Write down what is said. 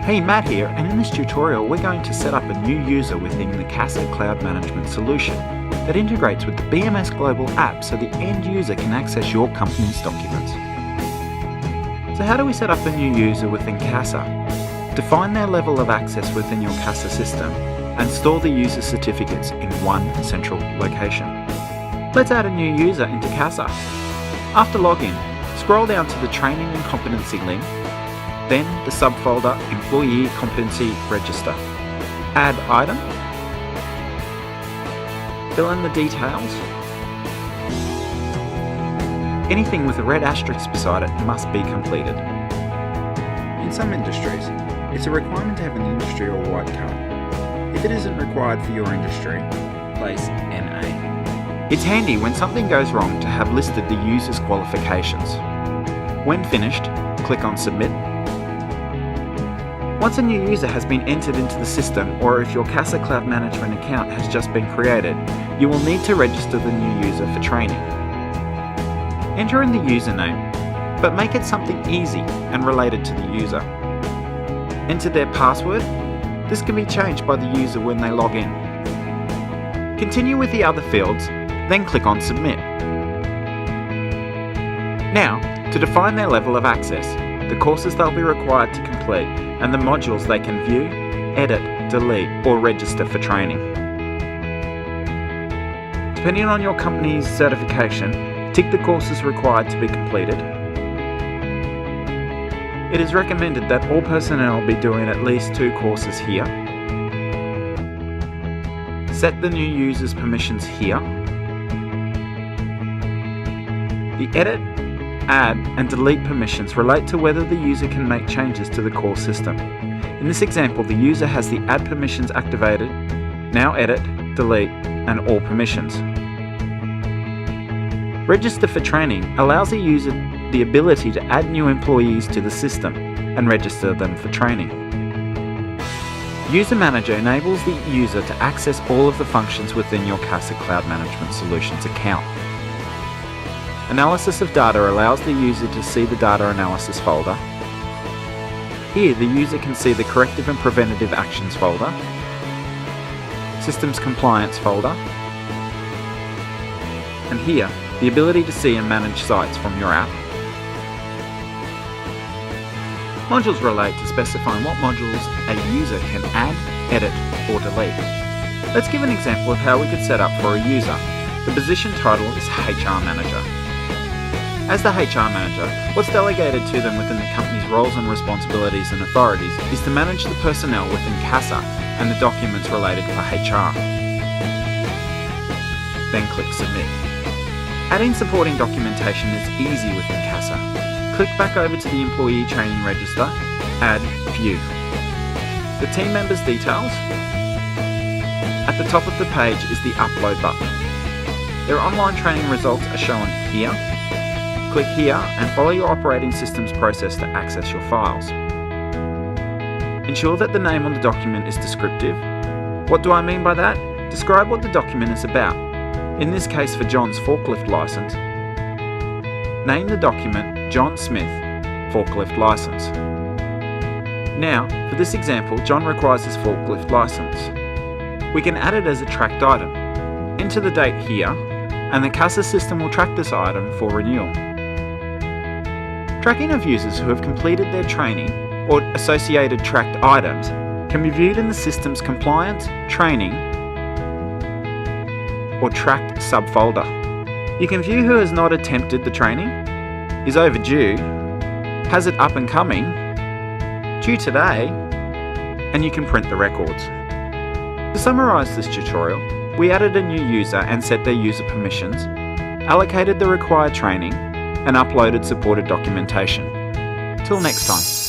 Hey, Matt here, and in this tutorial we're going to set up a new user within the CASSA Cloud Management solution that integrates with the BMS Global app so the end user can access your company's documents. So how do we set up a new user within CASSA? Define their level of access within your CASSA system and store the user certificates in one central location. Let's add a new user into CASSA. After login, scroll down to the Training and Competency link, then the subfolder Employee Competency Register. Add item, fill in the details. Anything with a red asterisk beside it must be completed. In some industries, it's a requirement to have an industry or white card. If it isn't required for your industry, place NA. It's handy when something goes wrong to have listed the user's qualifications. When finished, click on Submit. Once a new user has been entered into the system, or if your CASSA Cloud Management account has just been created, you will need to register the new user for training. Enter in the username, but make it something easy and related to the user. Enter their password. This can be changed by the user when they log in. Continue with the other fields, then click on Submit. Now, to define their level of access, the courses they'll be required to complete, and the modules they can view, edit, delete, or register for training. Depending on your company's certification, tick the courses required to be completed. It is recommended that all personnel be doing at least 2 courses here. Set the new user's permissions here. The edit, add and delete permissions relate to whether the user can make changes to the core system. In this example, the user has the add permissions activated, now edit, delete and all permissions. Register for training allows the user the ability to add new employees to the system and register them for training. User Manager enables the user to access all of the functions within your CASSA Cloud Management Solutions account. Analysis of data allows the user to see the data analysis folder. Here the user can see the corrective and preventative actions folder, systems compliance folder, and here the ability to see and manage sites from your app. Modules relate to specifying what modules a user can add, edit or delete. Let's give an example of how we could set up for a user. The position title is HR Manager. As the HR Manager, what's delegated to them within the company's roles and responsibilities and authorities is to manage the personnel within CASSA and the documents related for HR. Then click Submit. Adding supporting documentation is easy within CASSA. Click back over to the Employee Training Register, add View. The team member's details. At the top of the page is the Upload button. Their online training results are shown here. Click here and follow your operating system's process to access your files. Ensure that the name on the document is descriptive. What do I mean by that? Describe what the document is about. In this case for John's forklift license, name the document John Smith Forklift License. Now, for this example, John requires his forklift license. We can add it as a tracked item. Enter the date here, and the CASSA system will track this item for renewal. Tracking of users who have completed their training or associated tracked items can be viewed in the system's Compliance, Training or Tracked subfolder. You can view who has not attempted the training, is overdue, has it up and coming, due today, and you can print the records. To summarise this tutorial, we added a new user and set their user permissions, allocated the required training, and uploaded supported documentation. Till next time.